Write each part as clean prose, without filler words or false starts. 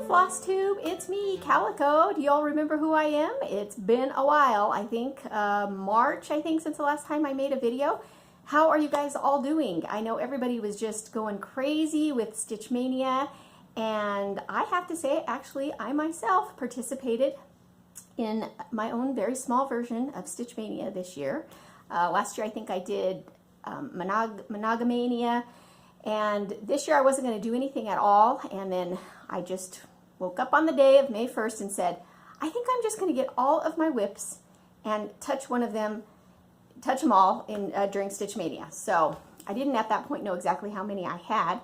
FlossTube, it's me, Calico. Do you all remember who I am? It's been a while, I think, March, since the last time I made a video. How are you guys all doing? I know everybody was just going crazy with Stitch Mania, and I have to say, actually, I myself participated in my own very small version of Stitch Mania this year. Last year, I think I did Mania. And this year I wasn't going to do anything at all, and then I just woke up on the day of May 1st and said, I think I'm just going to get all of my WIPs and touch them all in during Stitch Mania. So I didn't at that point know exactly how many I had.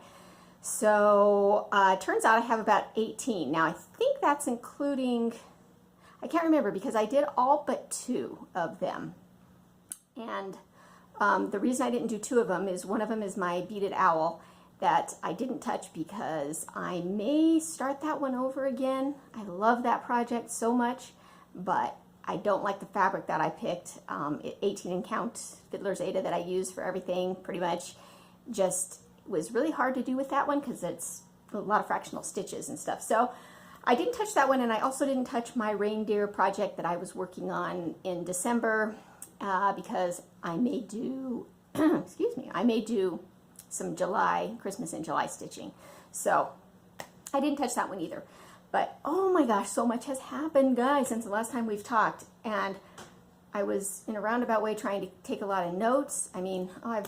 So it turns out I have about 18. Now I think that's including, I can't remember because I did all but 2 of them. And the reason I didn't do 2 of them is one of them is my Beaded Owl that I didn't touch because I may start that one over again. I love that project so much, but I don't like the fabric that I picked. 18 and count Fiddler's Aida that I use for everything pretty much just was really hard to do with that one because it's a lot of fractional stitches and stuff. So I didn't touch that one, and I also didn't touch my reindeer project that I was working on in December. Because I may do, excuse me, I may do some Christmas and July stitching. So I didn't touch that one either. But oh my gosh, so much has happened, guys, since the last time we've talked. And I was in a roundabout way trying to take a lot of notes. I mean, I've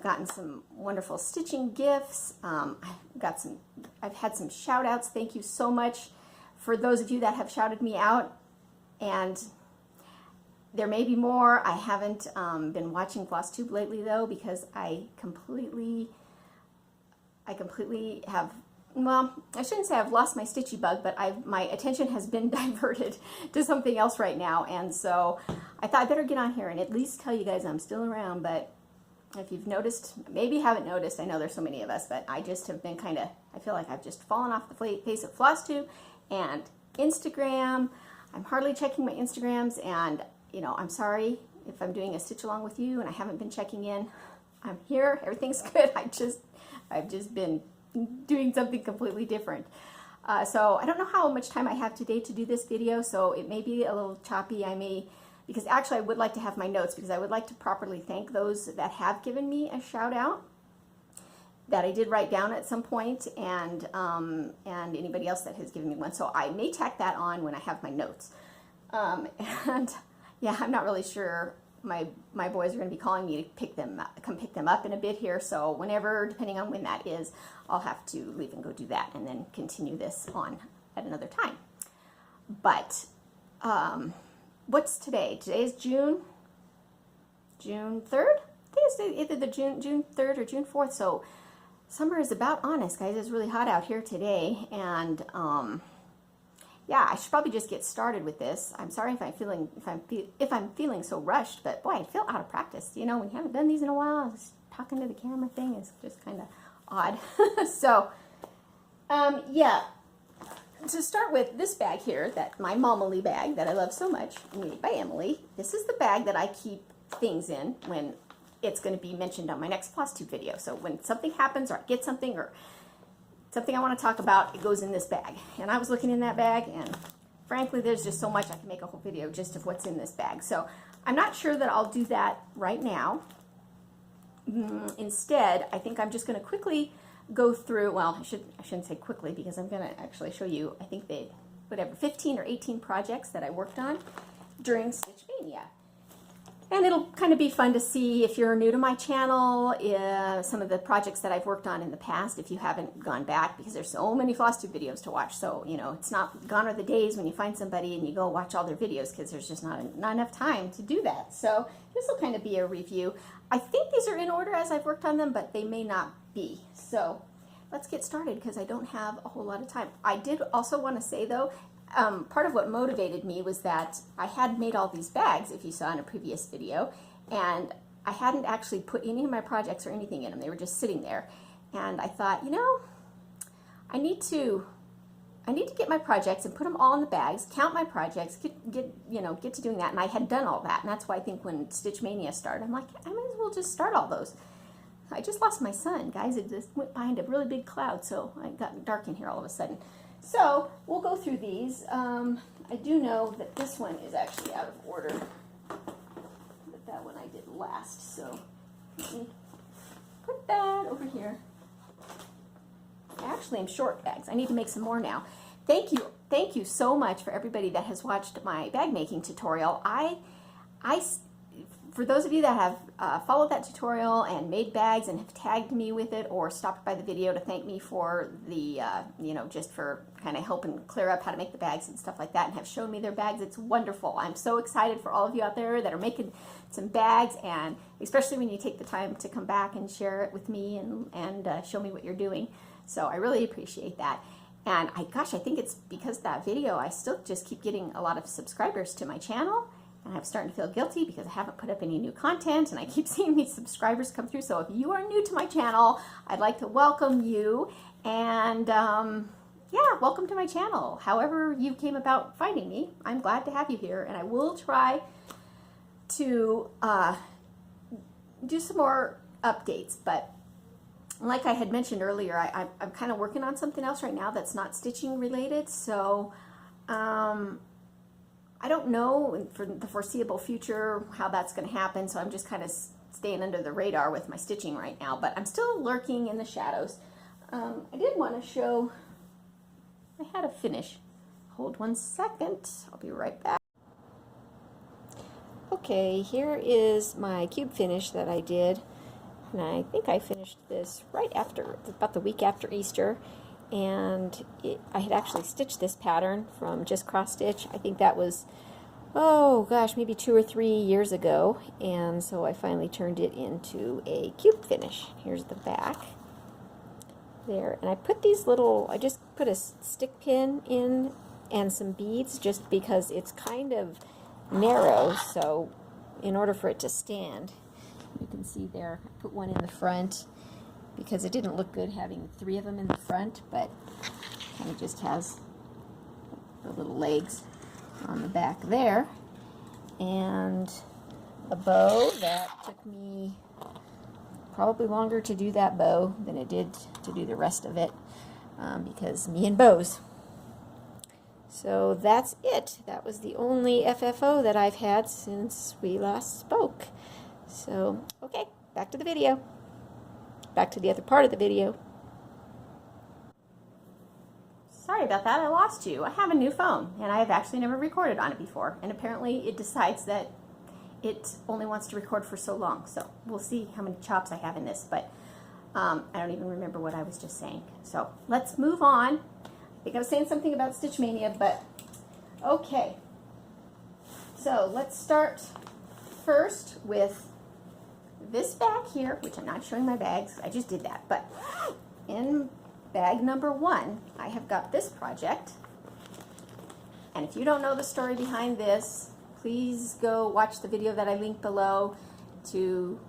gotten some wonderful stitching gifts. I've had some shout outs. Thank you so much for those of you that have shouted me out. And there may be more. I haven't been watching FlossTube lately though, because I completely have, well, I shouldn't say I've lost my stitchy bug, but my attention has been diverted to something else right now, and so I thought I'd better get on here and at least tell you guys I'm still around. But if you've noticed, maybe you haven't noticed, I know there's so many of us, but I just have been I feel like I've just fallen off the face of FlossTube and Instagram. I'm hardly checking my Instagrams, and you know, I'm sorry if I'm doing a stitch along with you and I haven't been checking in. I'm here, everything's good. I've just been doing something completely different. So I don't know how much time I have today to do this video, so it may be a little choppy. Because actually I would like to have my notes, because I would like to properly thank those that have given me a shout out that I did write down at some point, and anybody else that has given me one. So I may tack that on when I have my notes. And yeah, I'm not really sure. My boys are going to be calling me to come pick them up in a bit here. So whenever, depending on when that is, I'll have to leave and go do that and then continue this on at another time. But what's today? Today is June 3rd? I think it's either the June 3rd or June 4th. So summer is about on us, guys. It's really hot out here today, and yeah, I should probably just get started with this. I'm sorry if I'm feeling so rushed, but boy, I feel out of practice. You know, when you haven't done these in a while, just talking to the camera thing is just kind of odd. So, yeah, to start with, this bag here, my Momily bag that I love so much, made by Emily. This is the bag that I keep things in when it's going to be mentioned on my next FlossTube video. So when something happens, or I get something, or something I want to talk about, it goes in this bag. And I was looking in that bag, and frankly, there's just so much. I can make a whole video just of what's in this bag. So I'm not sure that I'll do that right now. Instead, I think I'm just going to quickly go through, well, I shouldn't say quickly, because I'm going to actually show you, I think 15 or 18 projects that I worked on during Stitch Mania. And it'll kind of be fun to see, if you're new to my channel, some of the projects that I've worked on in the past, if you haven't gone back, because there's so many FlossTube videos to watch. So, you know, it's not gone are the days when you find somebody and you go watch all their videos, because there's just not enough time to do that. So this will kind of be a review. I think these are in order as I've worked on them, but they may not be. So let's get started, because I don't have a whole lot of time. I did also want to say, though, part of what motivated me was that I had made all these bags, if you saw in a previous video, and I hadn't actually put any of my projects or anything in them. They were just sitting there. And I thought, you know, I need to get my projects and put them all in the bags, count my projects, get to doing that. And I had done all that. And that's why I think when Stitch Mania started, I'm like, I might as well just start all those. I just lost my sun, guys. It just went behind a really big cloud, so it got dark in here all of a sudden. So we'll go through these. I do know that this one is actually out of order, but that one I did last, so let me put that over here. I actually am short bags. I need to make some more now. Thank you so much for everybody that has watched my bag making tutorial. For those of you that have followed that tutorial and made bags and have tagged me with it or stopped by the video to thank me for the, you know, just for kind of helping clear up how to make the bags and stuff like that and have shown me their bags, it's wonderful. I'm so excited for all of you out there that are making some bags, and especially when you take the time to come back and share it with me and show me what you're doing. So I really appreciate that. And gosh, I think it's because of that video, I still just keep getting a lot of subscribers to my channel. And I'm starting to feel guilty because I haven't put up any new content, and I keep seeing these subscribers come through. So if you are new to my channel, I'd like to welcome you, and yeah, welcome to my channel. However you came about finding me, I'm glad to have you here, and I will try to do some more updates. But like I had mentioned earlier, I'm kind of working on something else right now that's not stitching related, so I don't know for the foreseeable future how that's going to happen, so I'm just kind of staying under the radar with my stitching right now, but I'm still lurking in the shadows. I did want to show, I had a finish. Hold 1 second, I'll be right back. Okay, here is my cube finish that I did, and I think I finished this right after, about the week after Easter. And I had actually stitched this pattern from just cross stitch. I think that was, oh gosh, maybe 2 or 3 years ago, and so I finally turned it into a cube finish. Here's the back there, and I put these little, I just put a stick pin in and some beads just because it's kind of narrow, so in order for it to stand, you can see there, I put one in the front because it didn't look good having 3 of them in the front, but kind of just has the little legs on the back there, and a bow that took me probably longer to do that bow than it did to do the rest of it, because me and bows. So that's it. That was the only FFO that I've had since we last spoke. So, okay, back to the video. Back to the other part of the video. Sorry about that, I lost you. I have a new phone, and I have actually never recorded on it before, and apparently it decides that it only wants to record for so long, so we'll see how many chops I have in this, but I don't even remember what I was just saying. So let's move on. I think I was saying something about Stitch Mania, but okay. So let's start first with this bag here, which I'm not showing my bags, I just did that, but in bag number 1, I have got this project, and if you don't know the story behind this, please go watch the video that I linked below to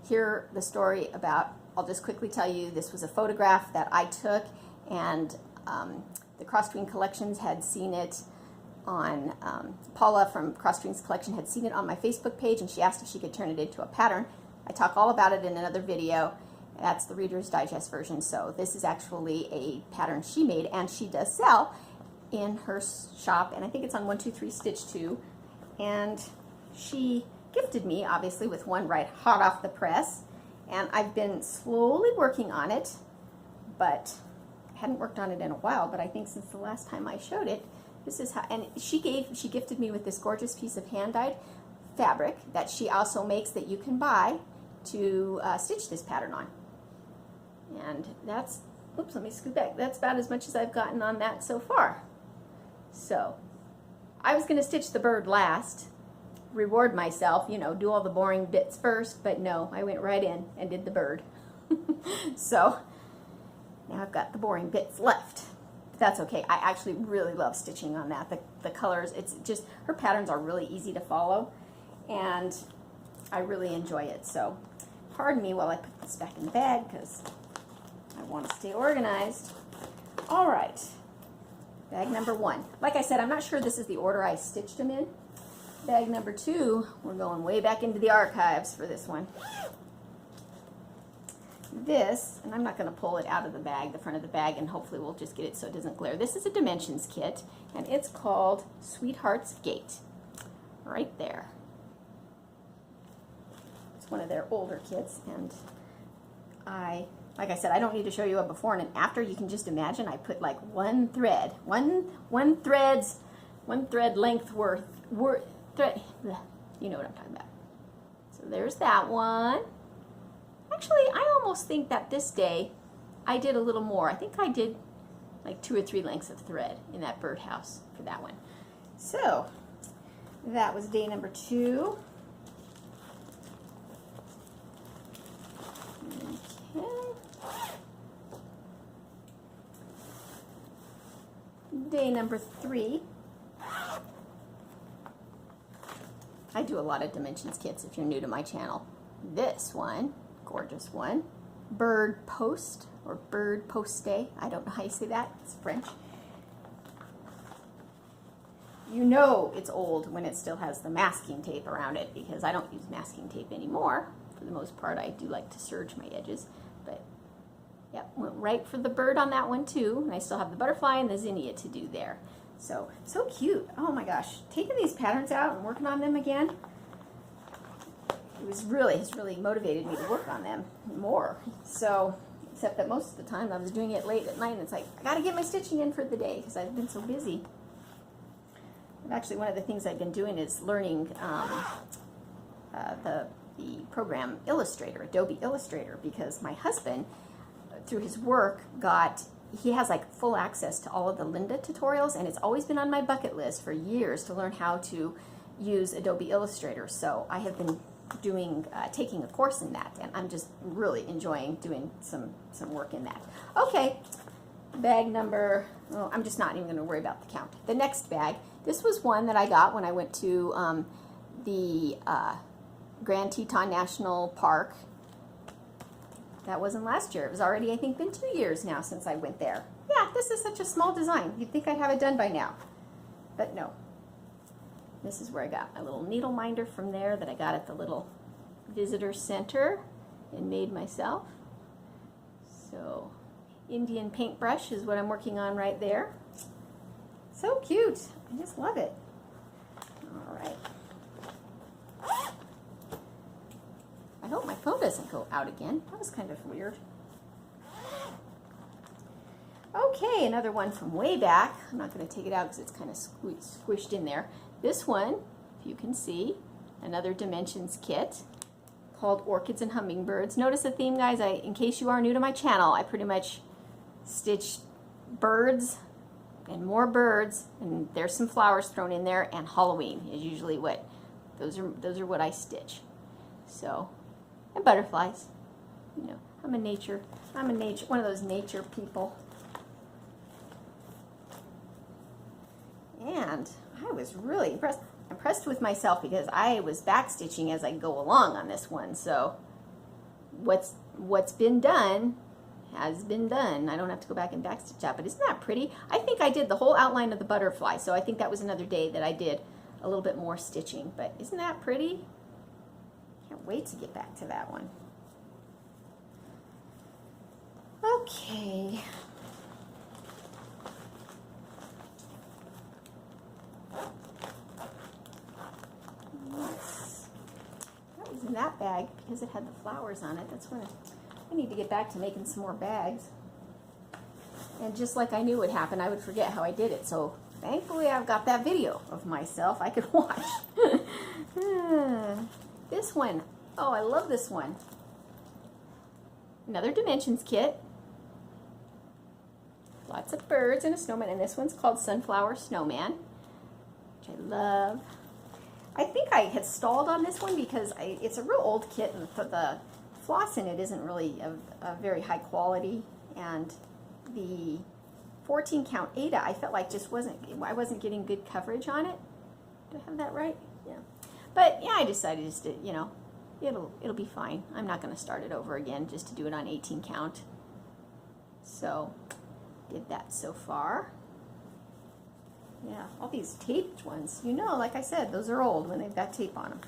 hear the story about. I'll just quickly tell you, this was a photograph that I took, and the Cross Tween Collections had seen it on, Paula from Cross Tween's Collection had seen it on my Facebook page, and she asked if she could turn it into a pattern. I talk all about it in another video. That's the Reader's Digest version, so this is actually a pattern she made, and she does sell in her shop, and I think it's on 123 Stitch 2, and she gifted me, obviously, with one right hot off the press, and I've been slowly working on it, but I hadn't worked on it in a while, but I think since the last time I showed it, this is how, and she gifted me with this gorgeous piece of hand-dyed fabric that she also makes that you can buy to stitch this pattern on. And that's, oops, let me scoot back. That's about as much as I've gotten on that so far. So, I was going to stitch the bird last, reward myself, you know, do all the boring bits first, but no, I went right in and did the bird. So, now I've got the boring bits left. That's okay. I actually really love stitching on that. The colors, it's just, her patterns are really easy to follow, and I really enjoy it. So pardon me while I put this back in the bag because I want to stay organized. All right, bag number 1. Like I said, I'm not sure this is the order I stitched them in. Bag number 2, we're going way back into the archives for this one. this, and I'm not going to pull it out of the bag, the front of the bag, and hopefully we'll just get it so it doesn't glare. This is a dimensions kit, and it's called Sweetheart's Gate, right there. It's one of their older kits, and like I said, I don't need to show you a before and an after. You can just imagine I put like one thread length worth thread. You know what I'm talking about. So there's that one. Actually, I almost think that this day I did a little more. I think I did like 2 or 3 lengths of thread in that birdhouse for that one. So that was day number 2. Okay. Day number 3. I do a lot of dimensions kits if you're new to my channel. This one, gorgeous one, bird post or bird poste. I don't know how you say that. It's French. You know it's old when it still has the masking tape around it, because I don't use masking tape anymore. For the most part, I do like to serge my edges. But yep, went right for the bird on that one too. And I still have the butterfly and the zinnia to do there. So cute. Oh my gosh. Taking these patterns out and working on them again, has really motivated me to work on them more. So, except that most of the time I was doing it late at night, and it's like, I gotta get my stitching in for the day because I've been so busy. And actually, one of the things I've been doing is learning the program Illustrator, Adobe Illustrator, because my husband, through his work, he has like full access to all of the Linda tutorials, and it's always been on my bucket list for years to learn how to use Adobe Illustrator. So I have been taking a course in that, and I'm just really enjoying doing some work in that. Okay, bag number, oh, I'm just not even going to worry about the count. The next bag, this was one that I got when I went to the Grand Teton National Park. That wasn't last year. It was already, I think, been 2 years now since I went there. Yeah, this is such a small design. You'd think I'd have it done by now, but no. This is where I got my little needle minder from there that I got at the little visitor center and made myself. So Indian paintbrush is what I'm working on right there. So cute. I just love it. All right. I hope my phone doesn't go out again. That was kind of weird. Okay, another one from way back. I'm not going to take it out because it's kind of squished in there. This one, if you can see, another dimensions kit called Orchids and Hummingbirds. Notice the theme, guys. In case you are new to my channel, I pretty much stitch birds and more birds, and there's some flowers thrown in there, and Halloween is usually what those are what I stitch. So, and butterflies. You know, I'm one of those nature people. And I was really impressed with myself, because I was back stitching as I go along on this one. So what's been done has been done. I don't have to go back and back stitch out, but isn't that pretty? I think I did the whole outline of the butterfly, so I think that was another day that I did a little bit more stitching, but isn't that pretty? Can't wait to get back to that one. Okay. That was in that bag because it had the flowers on it. That's when I need to get back to making some more bags. And just like I knew would happen, I would forget how I did it. So thankfully I've got that video of myself I could watch. This one, oh, I love this one. Another dimensions kit. Lots of birds and a snowman, and this one's called Sunflower Snowman, which I love. I think I had stalled on this one because it's a real old kit, and the floss in it isn't really a very high quality, and the 14 count Ada I felt like I wasn't getting good coverage on it. Do I have that right? Yeah. But yeah, I decided just to, you know, it'll be fine. I'm not going to start it over again just to do it on 18 count. So did that so far. Yeah, all these taped ones, you know, like I said, those are old when they've got tape on them.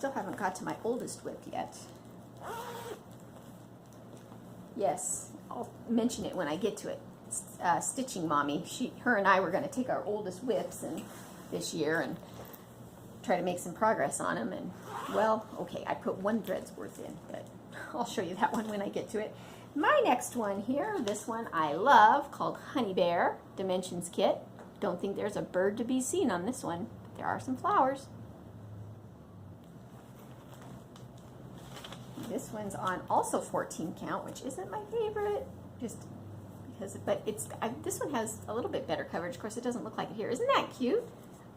still haven't got to my oldest WIP yet. Yes, I'll mention it when I get to it. Stitching Mommy, her and I were going to take our oldest WIPs this year and try to make some progress on them. And well, okay, I put 1 thread's worth in, but I'll show you that one when I get to it. My next one here, this one I love, called Honey Bear Dimensions Kit. Don't think there's a bird to be seen on this one, but there are some flowers. This one's on also 14 count, which isn't my favorite, just because, but this one has a little bit better coverage. Of course, it doesn't look like it here. Isn't that cute?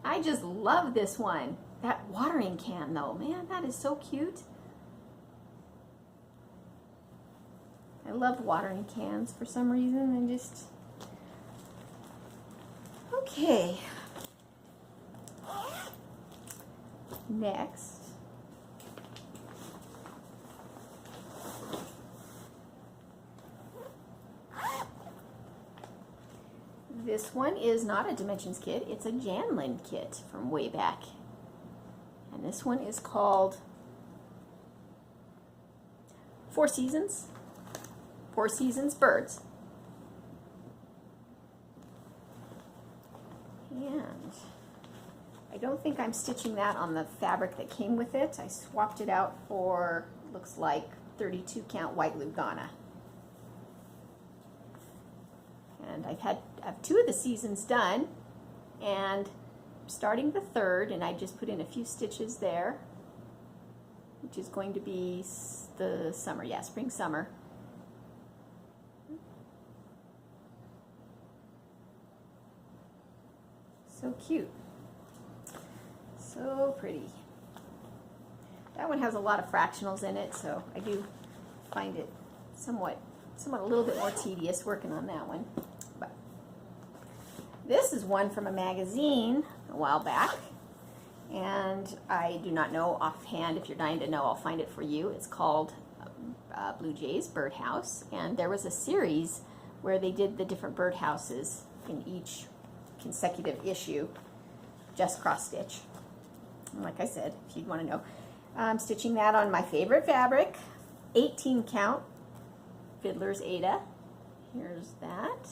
I just love this one. That watering can though, man, that is so cute. I love watering cans for some reason, and just, okay. Next. This one is not a Dimensions kit, it's a Janlin kit from way back. And this one is called 4 Seasons. 4 Seasons Birds. And I don't think I'm stitching that on the fabric that came with it. I swapped it out for, looks like, 32 count white Lugana. And I have 2 of the seasons done, and starting the 3rd, and I just put in a few stitches there, which is going to be the summer, yeah, spring, summer. So cute. So pretty. That one has a lot of fractionals in it, so I do find it somewhat a little bit more tedious working on that one. But this is one from a magazine a while back, and I do not know offhand. If you're dying to know, I'll find it for you. It's called Blue Jays Birdhouse, and there was a series where they did the different birdhouses in each consecutive issue, just cross stitch. And like I said, if you'd want to know, I'm stitching that on my favorite fabric, 18 count Fiddler's Ada. Here's that.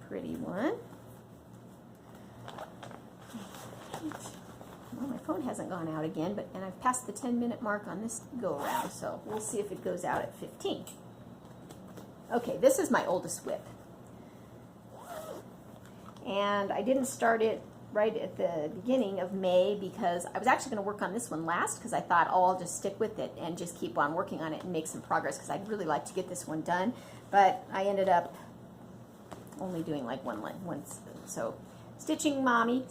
Pretty one. Well, my phone hasn't gone out again, and I've passed the 10-minute mark on this go around, so we'll see if it goes out at 15. Okay, this is my oldest WIP. And I didn't start it right at the beginning of May because I was actually going to work on this one last, because I thought, oh, I'll just stick with it and just keep on working on it and make some progress, because I'd really like to get this one done. But I ended up only doing like one. So stitching mommy.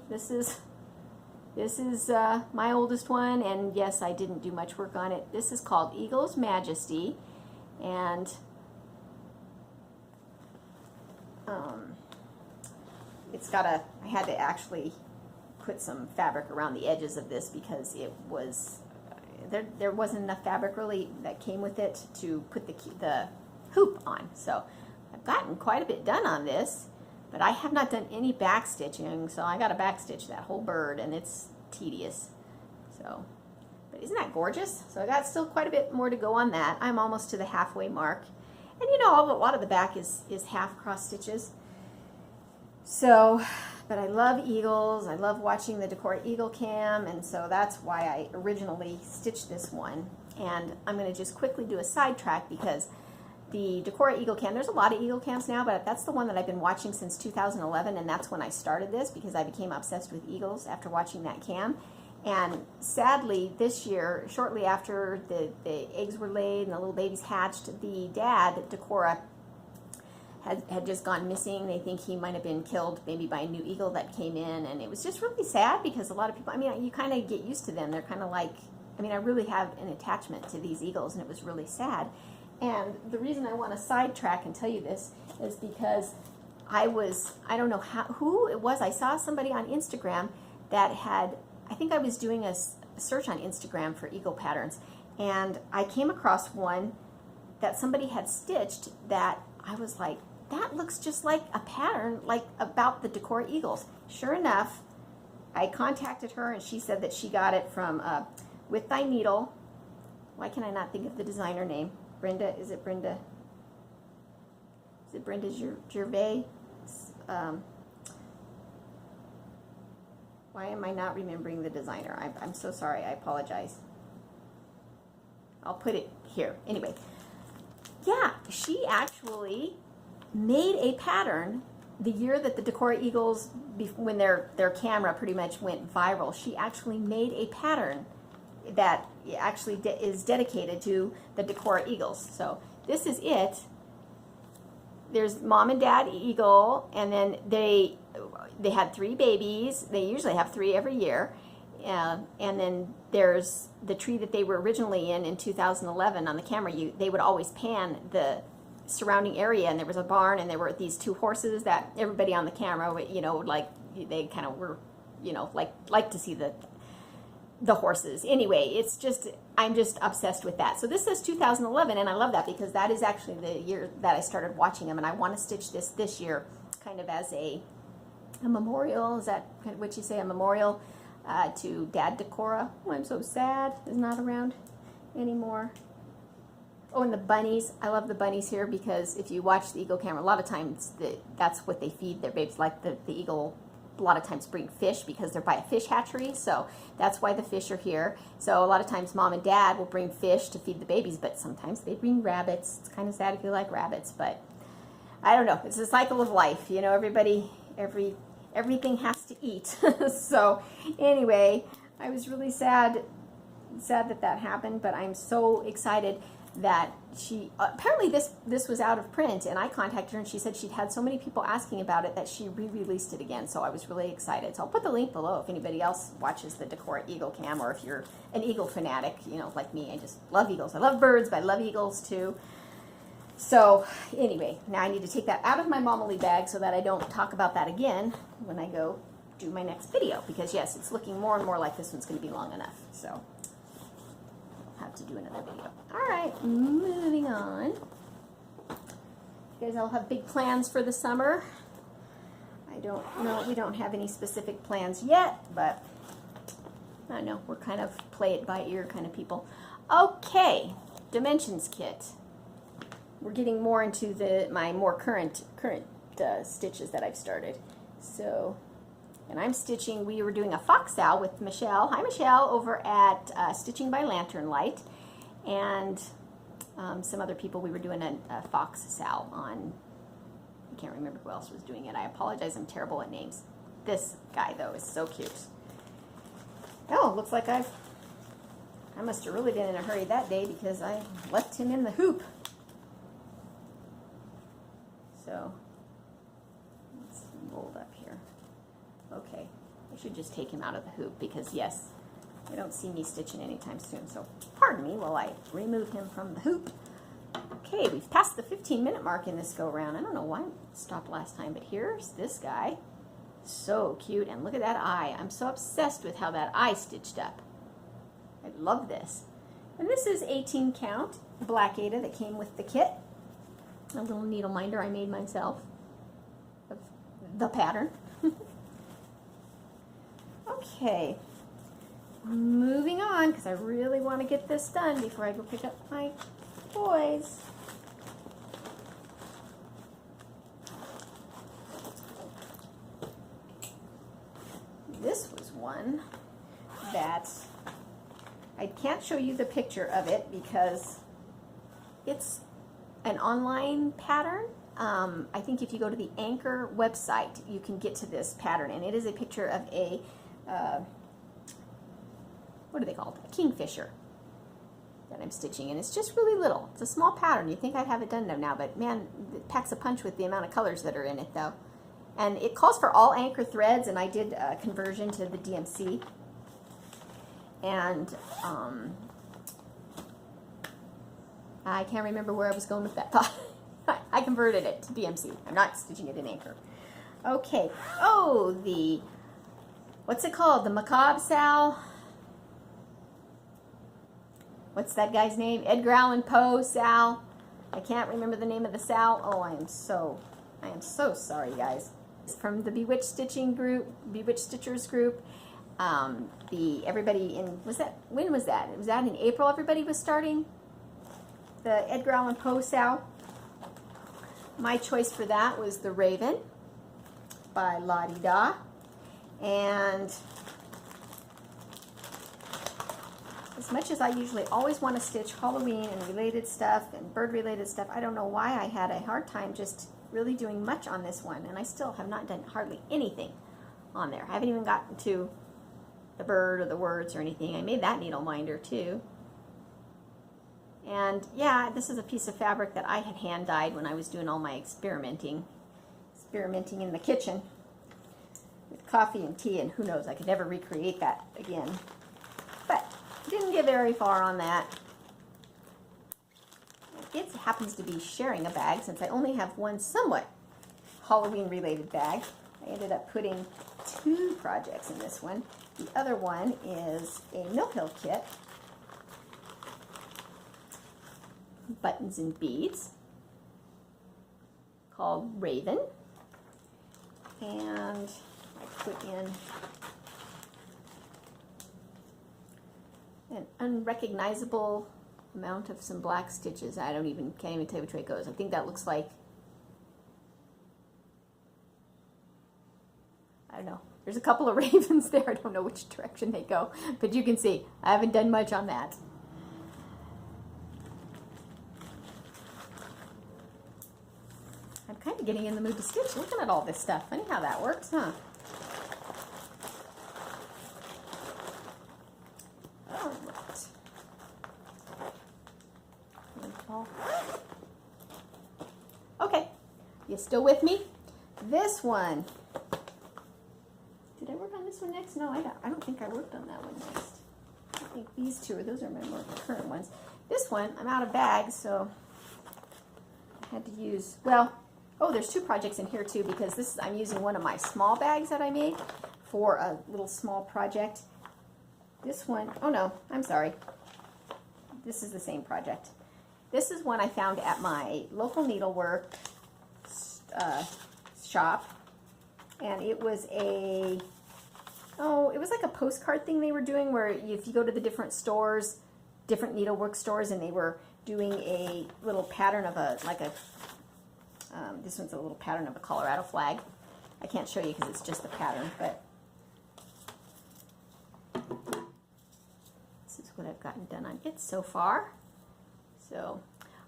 This is my oldest one, and yes, I didn't do much work on it. This is called Eagle's Majesty, and it's got I had to actually put some fabric around the edges of this because it was, there wasn't enough fabric really that came with it to put the hoop on. So I've gotten quite a bit done on this, but I have not done any back stitching, so I got to back stitch that whole bird, and it's tedious. So, but isn't that gorgeous? So I got still quite a bit more to go on that. I'm almost to the halfway mark, and you know, a lot of the back is half cross stitches. So, but I love eagles. I love watching the Decorah Eagle cam, and so that's why I originally stitched this one. And I'm going to just quickly do a sidetrack because the Decorah Eagle cam, there's a lot of eagle cams now, but that's the one that I've been watching since 2011, and that's when I started this because I became obsessed with eagles after watching that cam. And sadly, this year, shortly after the eggs were laid and the little babies hatched, the dad, Decorah, had just gone missing. They think he might have been killed maybe by a new eagle that came in, and it was just really sad because a lot of people, I mean, you kind of get used to them. They're kind of like, I mean, I really have an attachment to these eagles, and it was really sad. And the reason I want to sidetrack and tell you this is because I don't know who it was, I saw somebody on Instagram that had, I think I was doing a search on Instagram for eagle patterns, and I came across one that somebody had stitched that I was like, that looks just like a pattern like about the Decorah Eagles. Sure enough, I contacted her and she said that she got it from With Thy Needle. Why can I not think of the designer name? Brenda, is it Brenda? Is it Brenda Gervais? Why am I not remembering the designer? I'm so sorry. I apologize. I'll put it here. Anyway, yeah, she actually made a pattern the year that the Decorah Eagles, when their camera pretty much went viral. She actually made a pattern that actually is dedicated to the Decorah Eagles. So this is it. There's Mom and Dad Eagle, and then they had 3 babies. They usually have 3 every year. And then there's the tree that they were originally in 2011 on the camera. They would always pan the surrounding area, and there was a barn, and there were these 2 horses that everybody on the camera would, you know, like, they kind of were, you know, like to see the horses. Anyway, it's just, I'm just obsessed with that. So this says 2011, and I love that because that is actually the year that I started watching them, and I want to stitch this year kind of as a memorial. Is that kind of what you say, a memorial to Dad Decorah? Oh, I'm so sad he's not around anymore. Oh, and the bunnies. I love the bunnies here because if you watch the Eagle camera, a lot of times that's what they feed their babies. Like the Eagle, a lot of times bring fish because they're by a fish hatchery, so that's why the fish are here. So a lot of times Mom and Dad will bring fish to feed the babies, but sometimes they bring rabbits. It's kind of sad if you like rabbits, but I don't know. It's a cycle of life, you know. Everything has to eat. So anyway, I was really sad that happened, but I'm so excited that she, apparently this was out of print, and I contacted her and she said she'd had so many people asking about it that she re-released it again. So I was really excited. So I'll put the link below if anybody else watches the Decorah Eagle cam, or if you're an Eagle fanatic, you know, like me. I just love eagles. I love birds, but I love eagles too. So anyway, now I need to take that out of my Momily bag so that I don't talk about that again when I go do my next video, because yes, it's looking more and more like this one's going to be long enough. So I'll have to do another video. All right, moving on. You guys all have big plans for the summer. I don't know. We don't have any specific plans yet, but I don't know. We're kind of play it by ear kind of people. Okay, dimensions kit. We're getting more into my more current stitches that I've started. So, and I'm stitching, we were doing a fox owl with Michelle. Hi Michelle, over at Stitching by Lantern Light. And some other people, we were doing a fox owl on, I can't remember who else was doing it. I apologize, I'm terrible at names. This guy though is so cute. Oh, looks like I must have really been in a hurry that day because I left him in the hoop. So, let's roll up here. Okay, I should just take him out of the hoop because, yes, I don't see me stitching anytime soon. So, pardon me while I remove him from the hoop. Okay, we've passed the 15-minute mark in this go-round. I don't know why I stopped last time, but here's this guy. So cute, and look at that eye. I'm so obsessed with how that eye stitched up. I love this. And this is 18 count Black Ada that came with the kit. A little needle minder I made myself of the pattern. Okay, moving on because I really want to get this done before I go pick up my toys. This was one that I can't show you the picture of it because it's an online pattern. I think if you go to the Anchor website, you can get to this pattern, and it is a picture of a, what are they called? A kingfisher that I'm stitching, and it's just really little. It's a small pattern. You'd think I'd have it done now, but man, it packs a punch with the amount of colors that are in it, though. And it calls for all Anchor threads, and I did a conversion to the DMC. And I can't remember where I was going with that thought. I converted it to DMC. I'm not stitching it in Anchor. Okay. Oh, what's it called? The Macabre Sal? What's that guy's name? Edgar Allan Poe Sal. I can't remember the name of the Sal. Oh, I am so sorry, guys. It's from the Bewitched Stitching group, Bewitched Stitchers group. Everybody in, when was that? Was that in April everybody was starting? The Edgar Allan Poe Sal. My choice for that was The Raven by Lottie Da. And as much as I usually always want to stitch Halloween and related stuff and bird related stuff, I don't know why I had a hard time just really doing much on this one. And I still have not done hardly anything on there. I haven't even gotten to the bird or the words or anything. I made that needle minder too. And yeah, this is a piece of fabric that I had hand dyed when I was doing all my experimenting in the kitchen with coffee and tea, and who knows, I could never recreate that again. But didn't get very far on that. It happens to be sharing a bag since I only have one somewhat Halloween related bag. I ended up putting 2 projects in this one. The other one is a Mill Hill kit, buttons and beads, called Raven, and I put in an unrecognizable amount of some black stitches. Can't even tell you which way it goes. I think that looks like, I don't know. There's a couple of ravens there. I don't know which direction they go, but you can see I haven't done much on that. I'm kind of getting in the mood to stitch looking at all this stuff. Funny how that works, huh? All right. Okay, you still with me? This one. Did I work on this one next? No, I don't think I worked on that one next. I think these two, those are my more current ones. This one, I'm out of bags, so I had to use, well, oh, there's 2 projects in here too, because I'm using one of my small bags that I made for a little small project. This one, oh no, I'm sorry. This is the same project. This is one I found at my local needlework shop, and it was it was like a postcard thing they were doing, where if you go to the different stores, different needlework stores, and they were doing a little pattern of this one's a little pattern of a Colorado flag. I can't show you because it's just the pattern, but this is what I've gotten done on it so far. So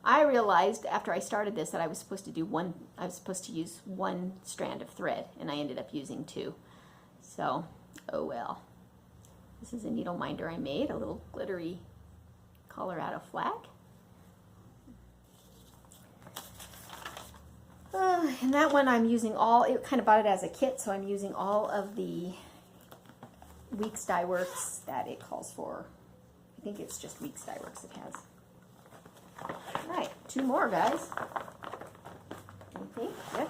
I realized after I started this that I was supposed to use one strand of thread, and I ended up using 2. So, oh well. This is a needle minder I made, a little glittery Colorado flag. And that one I'm using it kind of bought it as a kit, so I'm using all of the Weeks Die Works that it calls for. I think it's just Weeks Die Works it has. Alright, 2 more, guys. Okay, yep.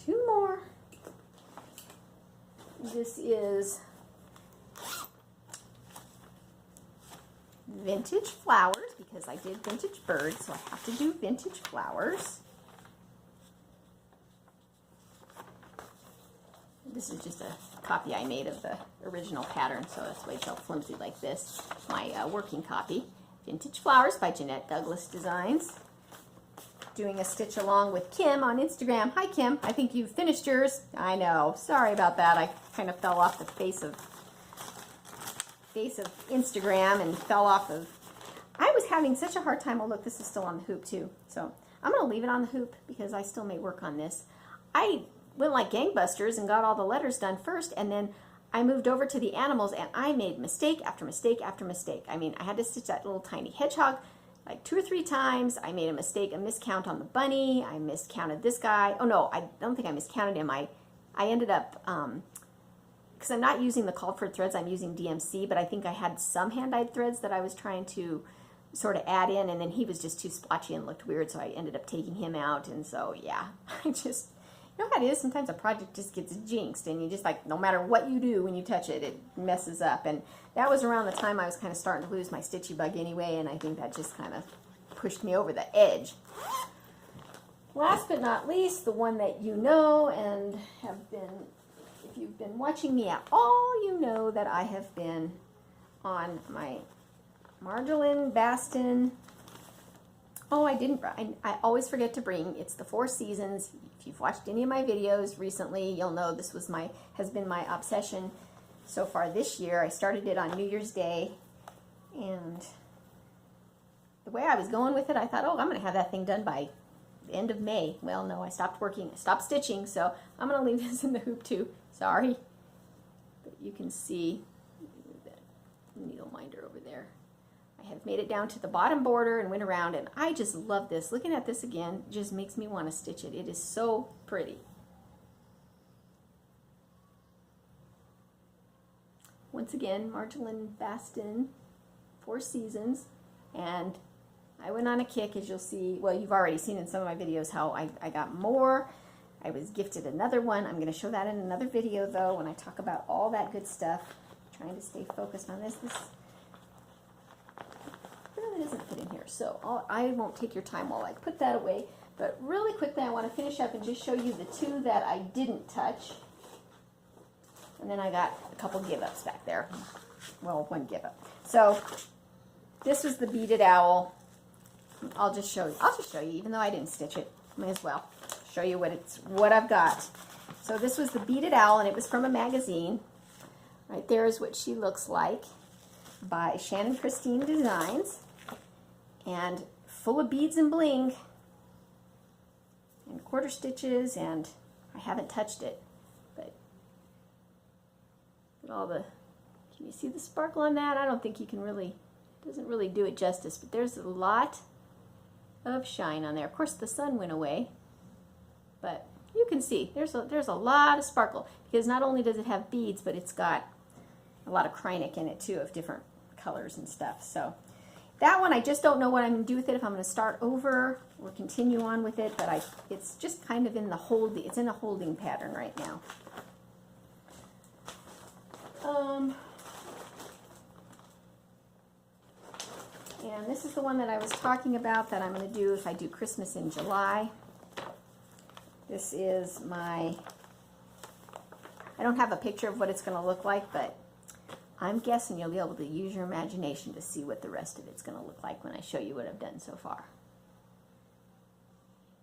2 more. This is vintage flowers, because I did vintage birds, so I have to do vintage flowers. This is just a copy I made of the original pattern, so that's why it's all flimsy like this. My working copy. Vintage Flowers by Jeanette Douglas Designs. Doing a stitch along with Kim on Instagram. Hi Kim, I think you've finished yours. I know, sorry about that. I kind of fell off the face of Instagram and fell off of, I was having such a hard time. Oh look, this is still on the hoop too. So I'm going to leave it on the hoop because I still may work on this. I went like gangbusters and got all the letters done first, and then I moved over to the animals, and I made mistake after mistake after mistake. I mean, I had to stitch that little tiny hedgehog like 2 or 3 times. I made a mistake, a miscount on the bunny. I miscounted this guy. Oh no, I don't think I miscounted him. I ended up, because I'm not using the called for threads, I'm using DMC, but I think I had some hand-dyed threads that I was trying to sort of add in, and then he was just too splotchy and looked weird, so I ended up taking him out, and so yeah, you know how it is, sometimes a project just gets jinxed, and you just like, no matter what you do when you touch it, it messes up. And that was around the time I was kind of starting to lose my stitchy bug anyway, and I think that just kind of pushed me over the edge. Last but not least, the one that you know and have been, if you've been watching me at all, you know that I have been on my Marjolaine Baston. Oh, I always forget to bring, it's the 4 Seasons. If you've watched any of my videos recently, you'll know this was has been my obsession so far this year. I started it on New Year's Day, and the way I was going with it, I thought, oh, I'm going to have that thing done by the end of May. Well, no, I stopped stitching, so I'm going to leave this in the hoop too. Sorry. But you can see that needle minder over there. I have made it down to the bottom border and went around, and I just love this. Looking at this again just makes me want to stitch it. It is so pretty. Once again, Marjolaine Baston, 4 Seasons, and I went on a kick, as you'll see. Well, you've already seen in some of my videos how I got more. I was gifted another one. I'm going to show that in another video, though, when I talk about all that good stuff. I'm trying to stay focused on this. This really doesn't fit in here, so I won't take your time while I put that away. But really quickly, I want to finish up and just show you the 2 that I didn't touch. And then I got a couple give-ups back there. Well, 1 give-up. So this was the Beaded Owl. I'll just show you, even though I didn't stitch it. May as well show you what I've got. So this was the Beaded Owl, and it was from a magazine. Right there is what she looks like, by Shannon Christine Designs, and full of beads and bling, and quarter stitches, and I haven't touched it, but all the, can you see the sparkle on that? I don't think you can really, doesn't really do it justice, but there's a lot of shine on there. Of course, the sun went away, but you can see there's a lot of sparkle, because not only does it have beads, but it's got a lot of Krynic in it too, of different colors and stuff. So that one, I just don't know what I'm going to do with it, if I'm going to start over or continue on with it, but it's just kind of in the holding, it's in a holding pattern right now. And this is the one that I was talking about that I'm going to do if I do Christmas in July. This is my, I don't have a picture of what it's going to look like, but I'm guessing you'll be able to use your imagination to see what the rest of it's going to look like when I show you what I've done so far.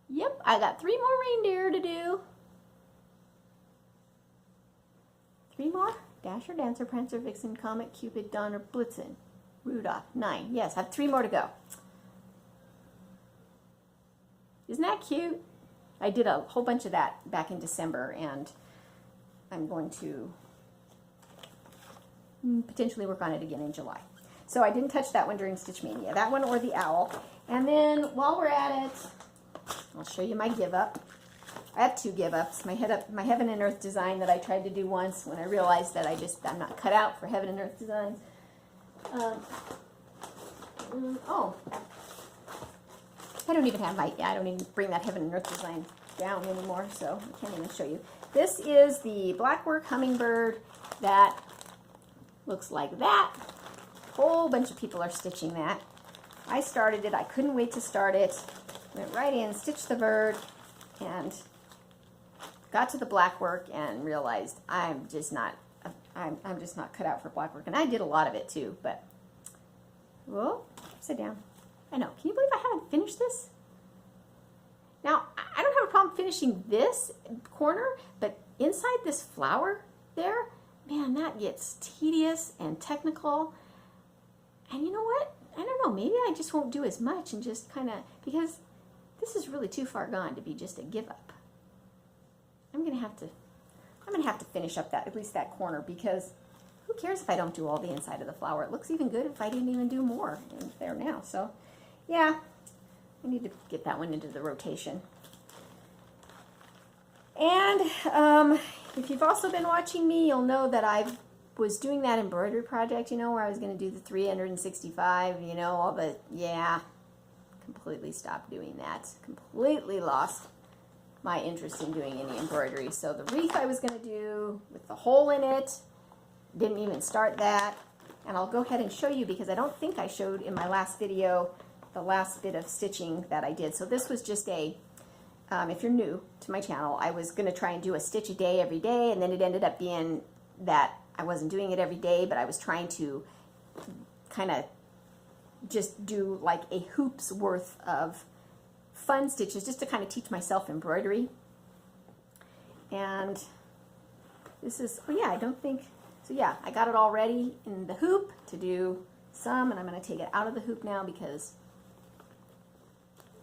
Yep, I got 3 more reindeer to do. 3 more. Dasher, Dancer, Prancer, Vixen, Comet, Cupid, Donner, Blitzen, Rudolph. 9. Yes, I have 3 more to go. Isn't that cute? I did a whole bunch of that back in December, and I'm going to potentially work on it again in July. So I didn't touch that one during Stitch Mania. That one or the owl. And then while we're at it, I'll show you my give up. I have 2 give-ups. My Heaven and Earth design that I tried to do once when I realized that I'm not cut out for Heaven and Earth designs. Oh, I don't even bring that Heaven and Earth design down anymore, so I can't even show you. This is the Blackwork Hummingbird that looks like that. A whole bunch of people are stitching that. I started it. I couldn't wait to start it. Went right in, stitched the bird, and got to the blackwork and realized I'm just not cut out for blackwork. And I did a lot of it too, but whoa, sit down. I know. Can you believe I haven't finished this? Now, I don't have a problem finishing this corner, but inside this flower there, man, that gets tedious and technical. And you know what? I don't know. Maybe I just won't do as much and just kind of, because this is really too far gone to be just a give up. I'm gonna have to finish up at least that corner, because who cares if I don't do all the inside of the flower? It looks even good if I didn't even do more in there now. So yeah, I need to get that one into the rotation. And if you've also been watching me, you'll know that I was doing that embroidery project, you know, where I was going to do the 365, you know, all the, yeah, completely stopped doing that. Completely lost my interest in doing any embroidery. So the wreath I was going to do with the hole in it, didn't even start that. And I'll go ahead and show you, because I don't think I showed in my last video the last bit of stitching that I did. So this was just a, if you're new to my channel, I was going to try and do a stitch a day every day, and then it ended up being that I wasn't doing it every day, but I was trying to kind of just do like a hoop's worth of fun stitches just to kind of teach myself embroidery. And this is, oh yeah, I don't think, so yeah, I got it all ready in the hoop to do some, and I'm going to take it out of the hoop now because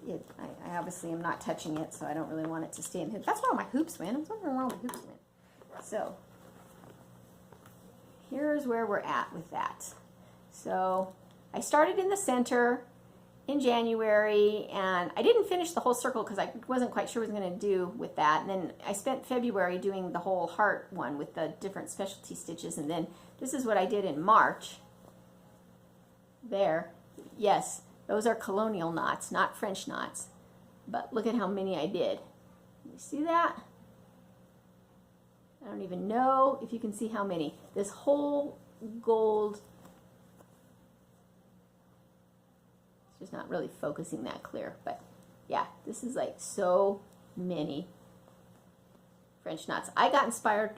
I obviously am not touching it, so I don't really want it to stay in the hoop. That's where all my hoops went. I'm wondering where all my hoops went. So here's where we're at with that. So I started in the center in January, and I didn't finish the whole circle because I wasn't quite sure what I was going to do with that. And then I spent February doing the whole heart one with the different specialty stitches, and then this is what I did in March. There. Yes, those are colonial knots, not French knots. But look at how many I did. You see that? I don't even know if you can see how many. This whole gold, it's just not really focusing that clear, but yeah, this is like so many French knots. I got inspired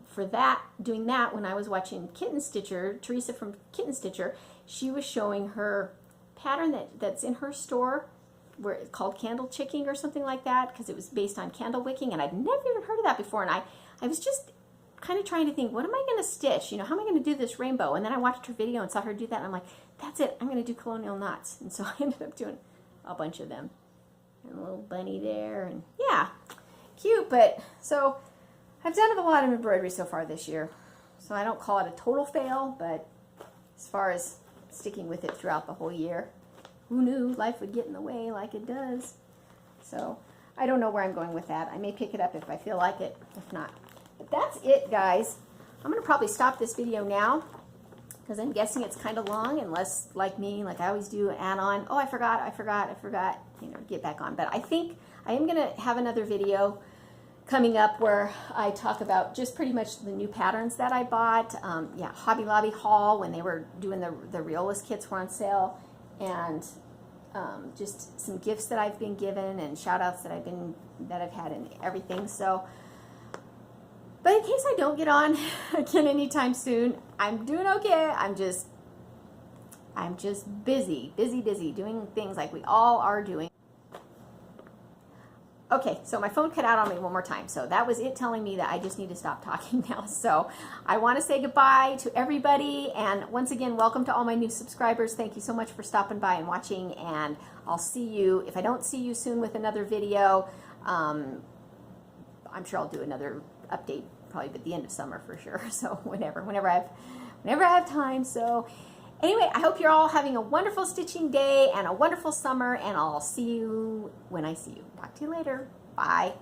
for that, doing that when I was watching Kitten Stitcher, Teresa from Kitten Stitcher. She was showing her pattern that's in her store, where it's called candle chicking or something like that, because it was based on candle wicking, and I'd never even heard of that before. And I was just kind of trying to think, what am I going to stitch? You know, how am I going to do this rainbow? And then I watched her video and saw her do that, and I'm like, that's it, I'm going to do colonial knots. And so I ended up doing a bunch of them. And a little bunny there, and yeah, cute. But so I've done a lot of embroidery so far this year, so I don't call it a total fail, but as far as sticking with it throughout the whole year, who knew life would get in the way like it does? So I don't know where I'm going with that. I may pick it up if I feel like it, if not. But that's it, guys. I'm going to probably stop this video now because I'm guessing it's kind of long, unless, like me, like I always do, add on, oh, I forgot, you know, get back on. But I think I am going to have another video coming up where I talk about just pretty much the new patterns that I bought. Yeah, Hobby Lobby haul when they were doing the Riolas kits were on sale, and just some gifts that I've been given and shout outs that I've had and everything. So, but in case I don't get on again anytime soon, I'm doing okay. I'm just busy doing things like we all are doing. Okay, so my phone cut out on me one more time, so that was it telling me that I just need to stop talking now. So I want to say goodbye to everybody, and once again, welcome to all my new subscribers. Thank you so much for stopping by and watching, and I'll see you, if I don't see you soon with another video, I'm sure I'll do another update probably at the end of summer for sure, so whenever I have time. So anyway, I hope you're all having a wonderful stitching day and a wonderful summer, and I'll see you when I see you. Talk to you later. Bye.